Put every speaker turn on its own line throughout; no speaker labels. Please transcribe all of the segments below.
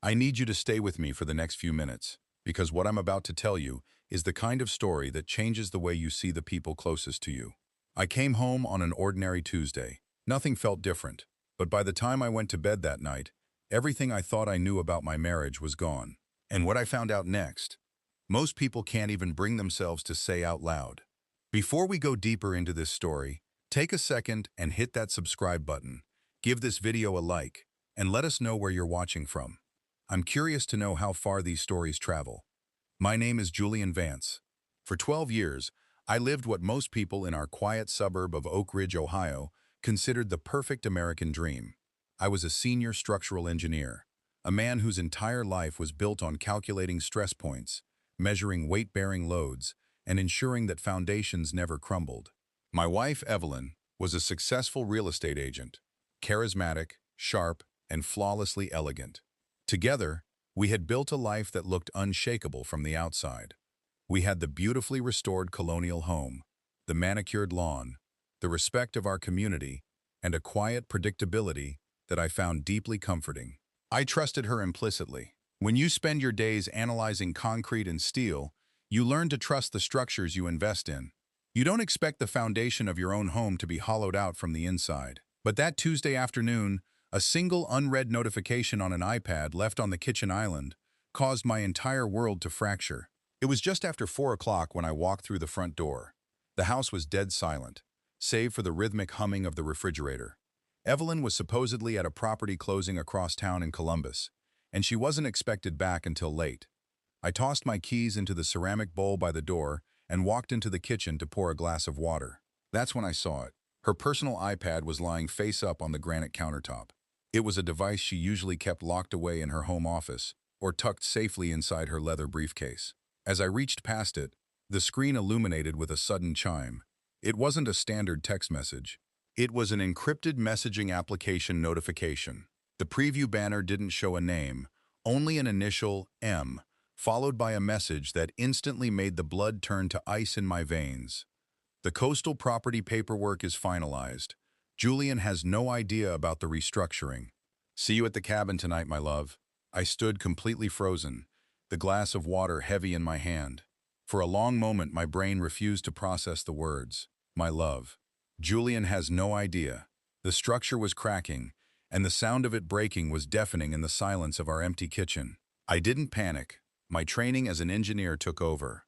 I need you to stay with me for the next few minutes, because what I'm about to tell you is the kind of story that changes the way you see the people closest to you. I came home on an ordinary Tuesday. Nothing felt different, but by the time I went to bed that night, everything I thought I knew about my marriage was gone. And what I found out next, most people can't even bring themselves to say out loud. Before we go deeper into this story, take a second and hit that subscribe button. Give this video a like, and let us know where you're watching from. I'm curious to know how far these stories travel. My name is Julian Vance. For 12 years, I lived what most people in our quiet suburb of Oak Ridge, Ohio, considered the perfect American dream. I was a senior structural engineer, a man whose entire life was built on calculating stress points, measuring weight-bearing loads, and ensuring that foundations never crumbled. My wife, Evelyn, was a successful real estate agent, charismatic, sharp, and flawlessly elegant. Together, we had built a life that looked unshakable from the outside. We had the beautifully restored colonial home, the manicured lawn, the respect of our community, and a quiet predictability that I found deeply comforting. I trusted her implicitly. When you spend your days analyzing concrete and steel, you learn to trust the structures you invest in. You don't expect the foundation of your own home to be hollowed out from the inside. But that Tuesday afternoon, a single unread notification on an iPad left on the kitchen island caused my entire world to fracture. It was just after 4 o'clock when I walked through the front door. The house was dead silent, save for the rhythmic humming of the refrigerator. Evelyn was supposedly at a property closing across town in Columbus, and she wasn't expected back until late. I tossed my keys into the ceramic bowl by the door and walked into the kitchen to pour a glass of water. That's when I saw it. Her personal iPad was lying face up on the granite countertop. It was a device she usually kept locked away in her home office or tucked safely inside her leather briefcase. As I reached past it, the screen illuminated with a sudden chime. It wasn't a standard text message. It was an encrypted messaging application notification. The preview banner didn't show a name, only an initial M, followed by a message that instantly made the blood turn to ice in my veins. The coastal property paperwork is finalized. Julian has no idea about the restructuring. See you at the cabin tonight, my love. I stood completely frozen, the glass of water heavy in my hand. For a long moment, my brain refused to process the words, my love. Julian has no idea. The structure was cracking, and the sound of it breaking was deafening in the silence of our empty kitchen. I didn't panic. My training as an engineer took over.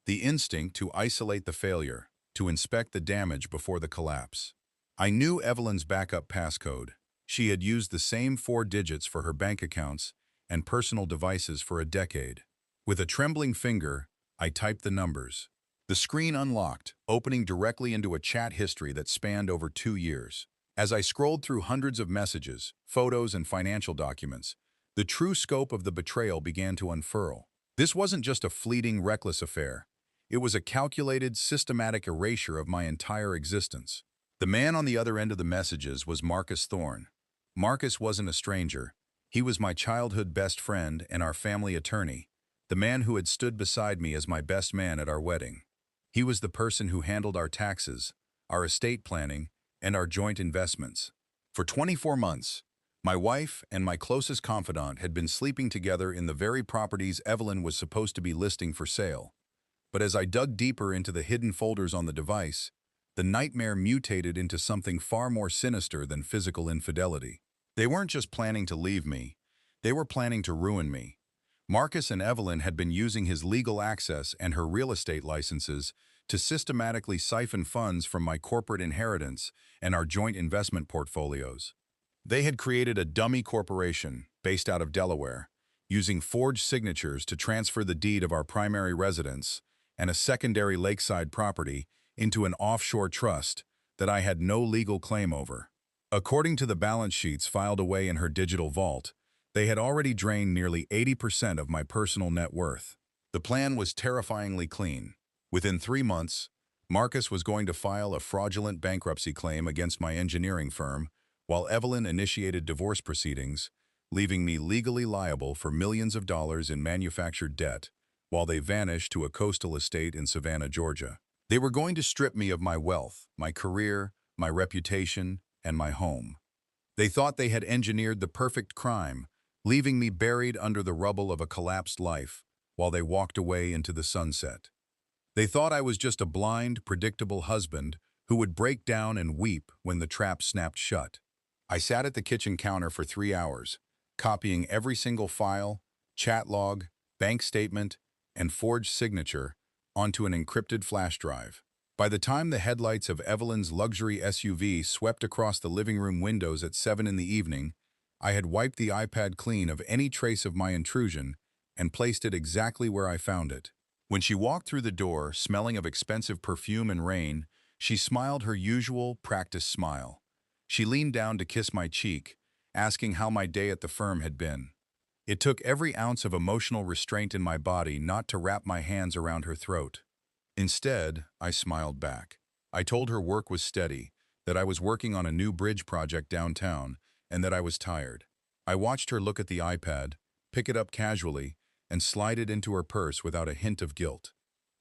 The instinct to isolate the failure, to inspect the damage before the collapse. I knew Evelyn's backup passcode. She had used the same 4 digits for her bank accounts and personal devices for a decade. With a trembling finger, I typed the numbers. The screen unlocked, opening directly into a chat history that spanned over 2 years. As I scrolled through hundreds of messages, photos, and financial documents, the true scope of the betrayal began to unfurl. This wasn't just a fleeting, reckless affair. It was a calculated, systematic erasure of my entire existence. The man on the other end of the messages was Marcus Thorne. Marcus wasn't a stranger. He was my childhood best friend and our family attorney, the man who had stood beside me as my best man at our wedding. He was the person who handled our taxes, our estate planning, and our joint investments. For 24 months, my wife and my closest confidant had been sleeping together in the very properties Evelyn was supposed to be listing for sale. But as I dug deeper into the hidden folders on the device, the nightmare mutated into something far more sinister than physical infidelity. They weren't just planning to leave me, they were planning to ruin me. Marcus and Evelyn had been using his legal access and her real estate licenses to systematically siphon funds from my corporate inheritance and our joint investment portfolios. They had created a dummy corporation based out of Delaware, using forged signatures to transfer the deed of our primary residence and a secondary lakeside property into an offshore trust that I had no legal claim over. According to the balance sheets filed away in her digital vault, they had already drained nearly 80% of my personal net worth. The plan was terrifyingly clean. Within 3 months, Marcus was going to file a fraudulent bankruptcy claim against my engineering firm, while Evelyn initiated divorce proceedings, leaving me legally liable for millions of dollars in manufactured debt, while they vanished to a coastal estate in Savannah, Georgia. They were going to strip me of my wealth, my career, my reputation, and my home. They thought they had engineered the perfect crime, leaving me buried under the rubble of a collapsed life while they walked away into the sunset. They thought I was just a blind, predictable husband who would break down and weep when the trap snapped shut. I sat at the kitchen counter for 3 hours, copying every single file, chat log, bank statement, and forged signature onto an encrypted flash drive. By the time the headlights of Evelyn's luxury SUV swept across the living room windows at 7 in the evening, I had wiped the iPad clean of any trace of my intrusion and placed it exactly where I found it. When she walked through the door, smelling of expensive perfume and rain, she smiled her usual, practiced smile. She leaned down to kiss my cheek, asking how my day at the firm had been. It took every ounce of emotional restraint in my body not to wrap my hands around her throat. Instead, I smiled back. I told her work was steady, that I was working on a new bridge project downtown, and that I was tired. I watched her look at the iPad, pick it up casually, and slide it into her purse without a hint of guilt.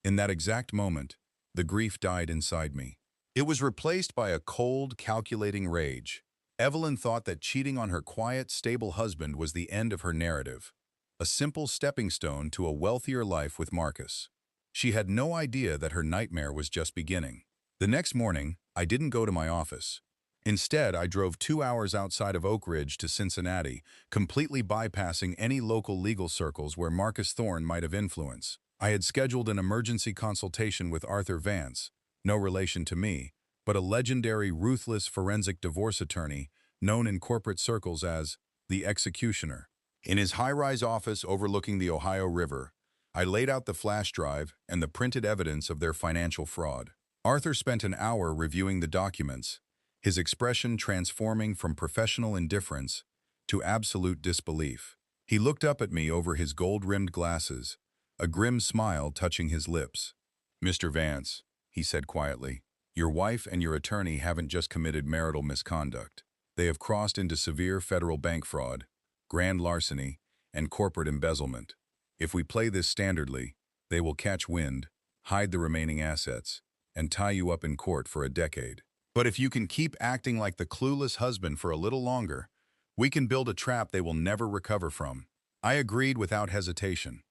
In that exact moment, the grief died inside me. It was replaced by a cold, calculating rage. Evelyn thought that cheating on her quiet, stable husband was the end of her narrative, a simple stepping stone to a wealthier life with Marcus. She had no idea that her nightmare was just beginning. The next morning, I didn't go to my office. Instead, I drove 2 hours outside of Oak Ridge to Cincinnati, completely bypassing any local legal circles where Marcus Thorne might have influence. I had scheduled an emergency consultation with Arthur Vance, no relation to me, but a legendary ruthless forensic divorce attorney known in corporate circles as the Executioner. In his high-rise office overlooking the Ohio River, I laid out the flash drive and the printed evidence of their financial fraud. Arthur spent an hour reviewing the documents, his expression transforming from professional indifference to absolute disbelief. He looked up at me over his gold-rimmed glasses, a grim smile touching his lips. "Mr. Vance," he said quietly, "your wife and your attorney haven't just committed marital misconduct. They have crossed into severe federal bank fraud, grand larceny, and corporate embezzlement. If we play this standardly, they will catch wind, hide the remaining assets, and tie you up in court for a decade. But if you can keep acting like the clueless husband for a little longer, we can build a trap they will never recover from." I agreed without hesitation.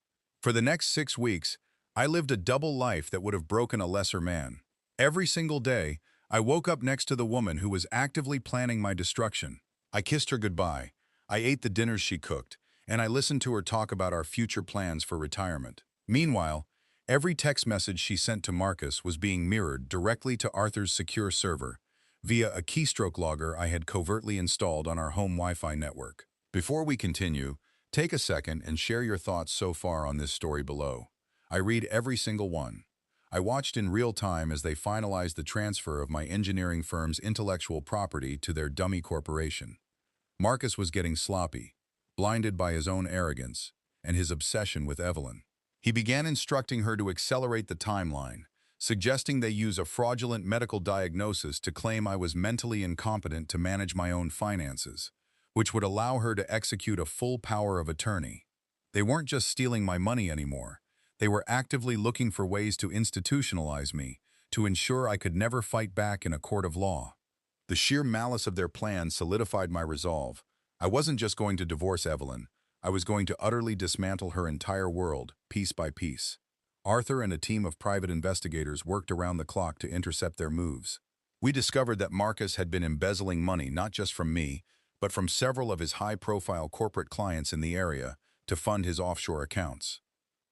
For the next 6 weeks, I lived a double life that would have broken a lesser man. Every single day, I woke up next to the woman who was actively planning my destruction. I kissed her goodbye. I ate the dinners she cooked, and I listened to her talk about our future plans for retirement. Meanwhile, every text message she sent to Marcus was being mirrored directly to Arthur's secure server via a keystroke logger I had covertly installed on our home Wi-Fi network. Before we continue, take a second and share your thoughts so far on this story below. I read every single one. I watched in real time as they finalized the transfer of my engineering firm's intellectual property to their dummy corporation. Marcus was getting sloppy, blinded by his own arrogance and his obsession with Evelyn. He began instructing her to accelerate the timeline, suggesting they use a fraudulent medical diagnosis to claim I was mentally incompetent to manage my own finances, which would allow her to execute a full power of attorney. They weren't just stealing my money anymore. They were actively looking for ways to institutionalize me, to ensure I could never fight back in a court of law. The sheer malice of their plan solidified my resolve. I wasn't just going to divorce Evelyn. I was going to utterly dismantle her entire world, piece by piece. Arthur and a team of private investigators worked around the clock to intercept their moves. We discovered that Marcus had been embezzling money not just from me, but from several of his high-profile corporate clients in the area to fund his offshore accounts.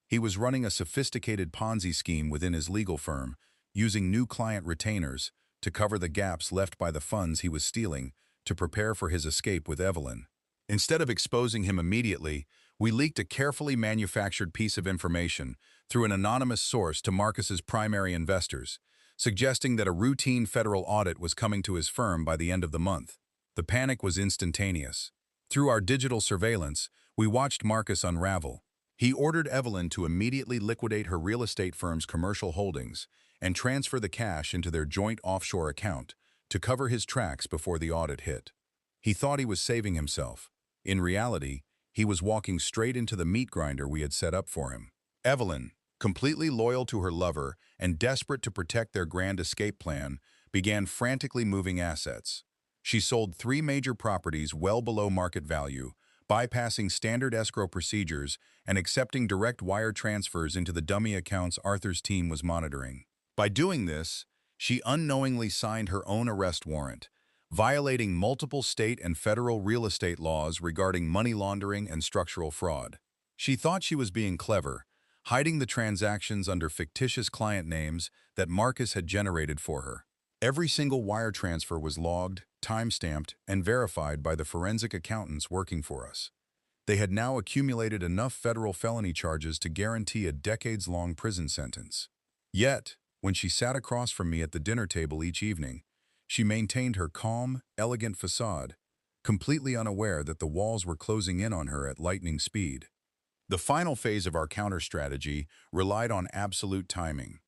He was running a sophisticated Ponzi scheme within his legal firm, using new client retainers to cover the gaps left by the funds he was stealing to prepare for his escape with Evelyn. Instead of exposing him immediately, we leaked a carefully manufactured piece of information through an anonymous source to Marcus's primary investors, suggesting that a routine federal audit was coming to his firm by the end of the month. The panic was instantaneous. Through our digital surveillance, we watched Marcus unravel. He ordered Evelyn to immediately liquidate her real estate firm's commercial holdings and transfer the cash into their joint offshore account to cover his tracks before the audit hit. He thought he was saving himself. In reality, he was walking straight into the meat grinder we had set up for him. Evelyn, completely loyal to her lover and desperate to protect their grand escape plan, began frantically moving assets. She sold 3 major properties well below market value, bypassing standard escrow procedures and accepting direct wire transfers into the dummy accounts Arthur's team was monitoring. By doing this, she unknowingly signed her own arrest warrant, violating multiple state and federal real estate laws regarding money laundering and structural fraud. She thought she was being clever, hiding the transactions under fictitious client names that Marcus had generated for her. Every single wire transfer was logged, time-stamped, and verified by the forensic accountants working for us. They had now accumulated enough federal felony charges to guarantee a decades-long prison sentence. Yet, when she sat across from me at the dinner table each evening, she maintained her calm, elegant facade, completely unaware that the walls were closing in on her at lightning speed. The final phase of our counter-strategy relied on absolute timing.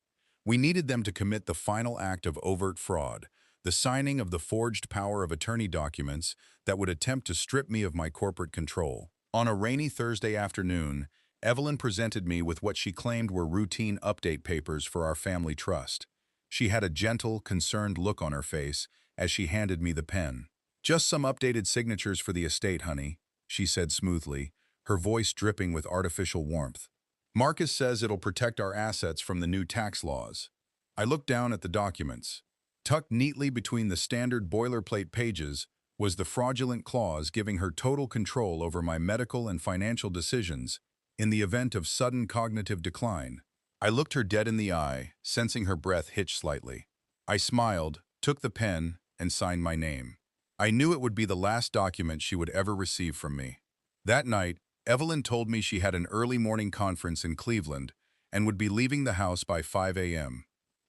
We needed them to commit the final act of overt fraud, the signing of the forged power of attorney documents that would attempt to strip me of my corporate control. On a rainy Thursday afternoon, Evelyn presented me with what she claimed were routine update papers for our family trust. She had a gentle, concerned look on her face as she handed me the pen. "Just some updated signatures for the estate, honey," she said smoothly, her voice dripping with artificial warmth. "Marcus says it'll protect our assets from the new tax laws." I looked down at the documents. Tucked neatly between the standard boilerplate pages was the fraudulent clause giving her total control over my medical and financial decisions in the event of sudden cognitive decline. I looked her dead in the eye, sensing her breath hitch slightly. I smiled, took the pen, and signed my name. I knew it would be the last document she would ever receive from me. That night, Evelyn told me she had an early morning conference in Cleveland and would be leaving the house by 5 a.m.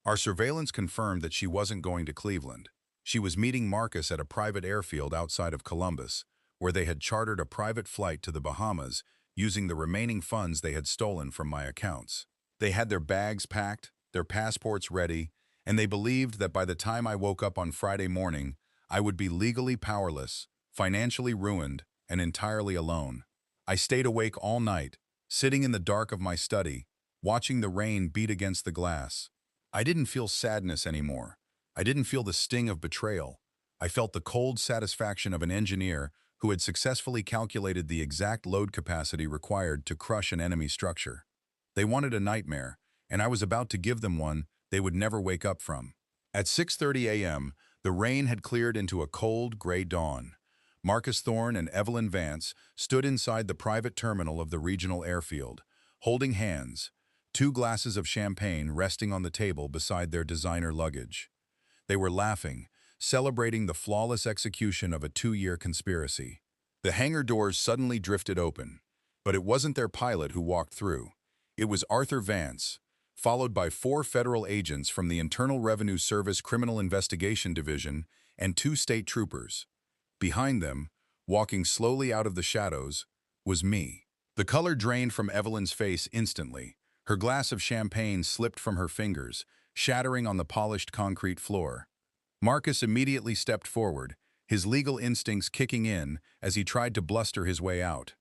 Our surveillance confirmed that she wasn't going to Cleveland. She was meeting Marcus at a private airfield outside of Columbus, where they had chartered a private flight to the Bahamas using the remaining funds they had stolen from my accounts. They had their bags packed, their passports ready, and they believed that by the time I woke up on Friday morning, I would be legally powerless, financially ruined, and entirely alone. I stayed awake all night, sitting in the dark of my study, watching the rain beat against the glass. I didn't feel sadness anymore. I didn't feel the sting of betrayal. I felt the cold satisfaction of an engineer who had successfully calculated the exact load capacity required to crush an enemy structure. They wanted a nightmare, and I was about to give them one they would never wake up from. At 6:30 a.m., the rain had cleared into a cold, gray dawn. Marcus Thorne and Evelyn Vance stood inside the private terminal of the regional airfield, holding hands, 2 glasses of champagne resting on the table beside their designer luggage. They were laughing, celebrating the flawless execution of a 2-year conspiracy. The hangar doors suddenly drifted open, but it wasn't their pilot who walked through. It was Arthur Vance, followed by 4 federal agents from the Internal Revenue Service Criminal Investigation Division and 2 state troopers. Behind them, walking slowly out of the shadows, was me. The color drained from Evelyn's face instantly. Her glass of champagne slipped from her fingers, shattering on the polished concrete floor. Marcus immediately stepped forward, his legal instincts kicking in as he tried to bluster his way out.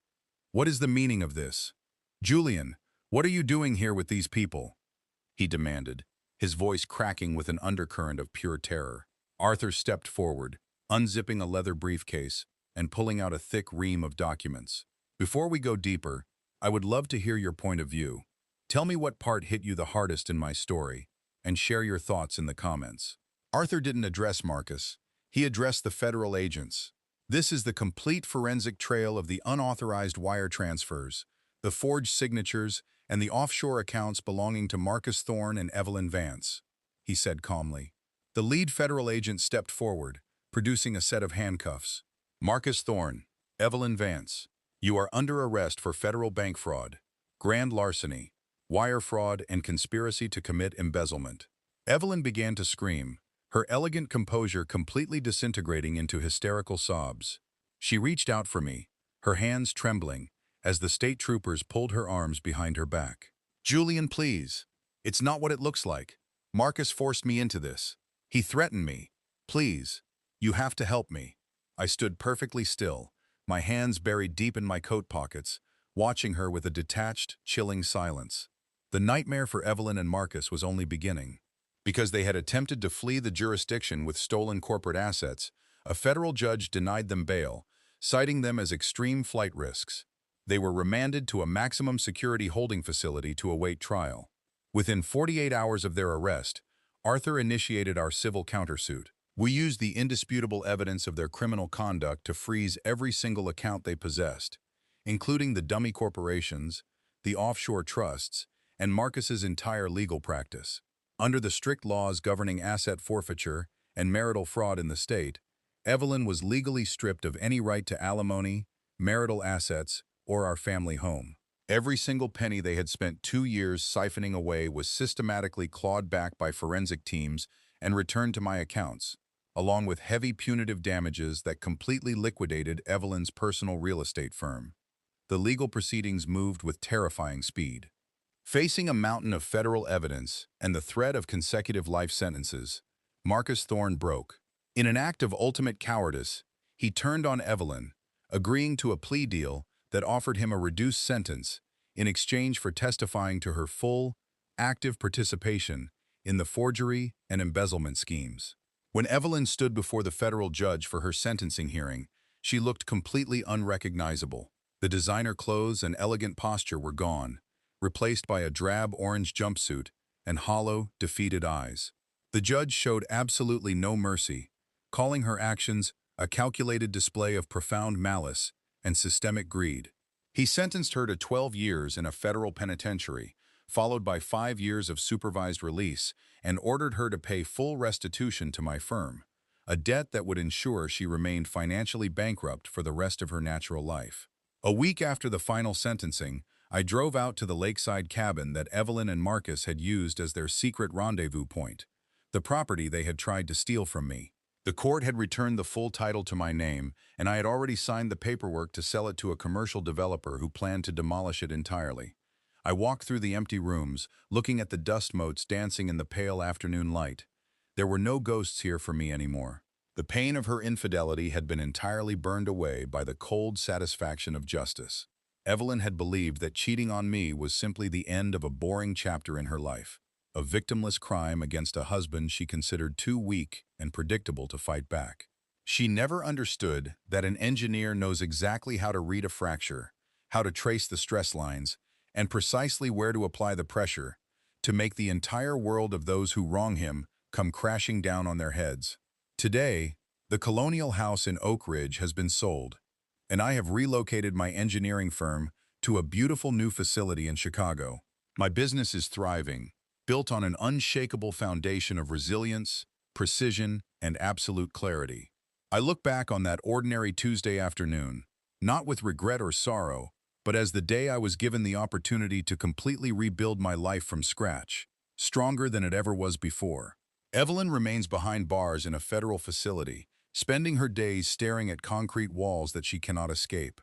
"What is the meaning of this? Julian, what are you doing here with these people?" he demanded, his voice cracking with an undercurrent of pure terror. Arthur stepped forward, unzipping a leather briefcase and pulling out a thick ream of documents. "Before we go deeper, I would love to hear your point of view. Tell me what part hit you the hardest in my story, and share your thoughts in the comments." Arthur didn't address Marcus. He addressed the federal agents. "This is the complete forensic trail of the unauthorized wire transfers, the forged signatures, and the offshore accounts belonging to Marcus Thorne and Evelyn Vance," he said calmly. The lead federal agent stepped forward, producing a set of handcuffs. "Marcus Thorne, Evelyn Vance, you are under arrest for federal bank fraud, grand larceny, wire fraud, and conspiracy to commit embezzlement." Evelyn began to scream, her elegant composure completely disintegrating into hysterical sobs. She reached out for me, her hands trembling, as the state troopers pulled her arms behind her back. "Julian, please. It's not what it looks like. Marcus forced me into this. He threatened me. Please. You have to help me." I stood perfectly still, my hands buried deep in my coat pockets, watching her with a detached, chilling silence. The nightmare for Evelyn and Marcus was only beginning. Because they had attempted to flee the jurisdiction with stolen corporate assets, a federal judge denied them bail, citing them as extreme flight risks. They were remanded to a maximum security holding facility to await trial. Within 48 hours of their arrest, Arthur initiated our civil countersuit. We used the indisputable evidence of their criminal conduct to freeze every single account they possessed, including the dummy corporations, the offshore trusts, and Marcus's entire legal practice. Under the strict laws governing asset forfeiture and marital fraud in the state, Evelyn was legally stripped of any right to alimony, marital assets, or our family home. Every single penny they had spent 2 years siphoning away was systematically clawed back by forensic teams and returned to my accounts, along with heavy punitive damages that completely liquidated Evelyn's personal real estate firm. The legal proceedings moved with terrifying speed. Facing a mountain of federal evidence and the threat of consecutive life sentences, Marcus Thorne broke. In an act of ultimate cowardice, he turned on Evelyn, agreeing to a plea deal that offered him a reduced sentence in exchange for testifying to her full, active participation in the forgery and embezzlement schemes. When Evelyn stood before the federal judge for her sentencing hearing, she looked completely unrecognizable. The designer clothes and elegant posture were gone, replaced by a drab orange jumpsuit and hollow, defeated eyes. The judge showed absolutely no mercy, calling her actions a calculated display of profound malice and systemic greed. He sentenced her to 12 years in a federal penitentiary, followed by 5 years of supervised release, and ordered her to pay full restitution to my firm, a debt that would ensure she remained financially bankrupt for the rest of her natural life. A week after the final sentencing, I drove out to the lakeside cabin that Evelyn and Marcus had used as their secret rendezvous point, the property they had tried to steal from me. The court had returned the full title to my name, and I had already signed the paperwork to sell it to a commercial developer who planned to demolish it entirely. I walked through the empty rooms, looking at the dust motes dancing in the pale afternoon light. There were no ghosts here for me anymore. The pain of her infidelity had been entirely burned away by the cold satisfaction of justice. Evelyn had believed that cheating on me was simply the end of a boring chapter in her life, a victimless crime against a husband she considered too weak and predictable to fight back. She never understood that an engineer knows exactly how to read a fracture, how to trace the stress lines, and precisely where to apply the pressure to make the entire world of those who wrong him come crashing down on their heads. Today, the colonial house in Oak Ridge has been sold, and I have relocated my engineering firm to a beautiful new facility in Chicago. My business is thriving, built on an unshakable foundation of resilience, precision, and absolute clarity. I look back on that ordinary Tuesday afternoon, not with regret or sorrow, but as the day I was given the opportunity to completely rebuild my life from scratch, stronger than it ever was before. Evelyn remains behind bars in a federal facility, spending her days staring at concrete walls that she cannot escape,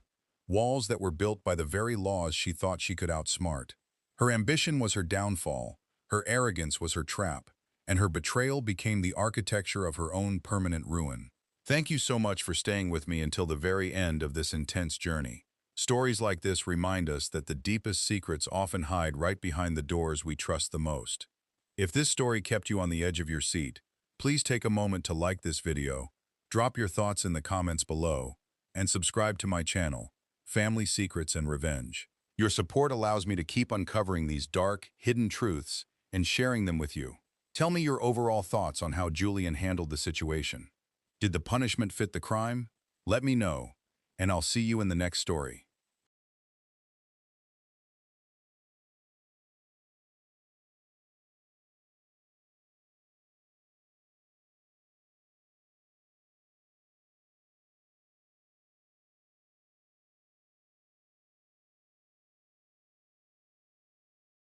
walls that were built by the very laws she thought she could outsmart. Her ambition was her downfall, her arrogance was her trap, and her betrayal became the architecture of her own permanent ruin. Thank you so much for staying with me until the very end of this intense journey. Stories like this remind us that the deepest secrets often hide right behind the doors we trust the most. If this story kept you on the edge of your seat, please take a moment to like this video, drop your thoughts in the comments below, and subscribe to my channel, Family Secrets and Revenge. Your support allows me to keep uncovering these dark, hidden truths and sharing them with you. Tell me your overall thoughts on how Julian handled the situation. Did the punishment fit the crime? Let me know, and I'll see you in the next story.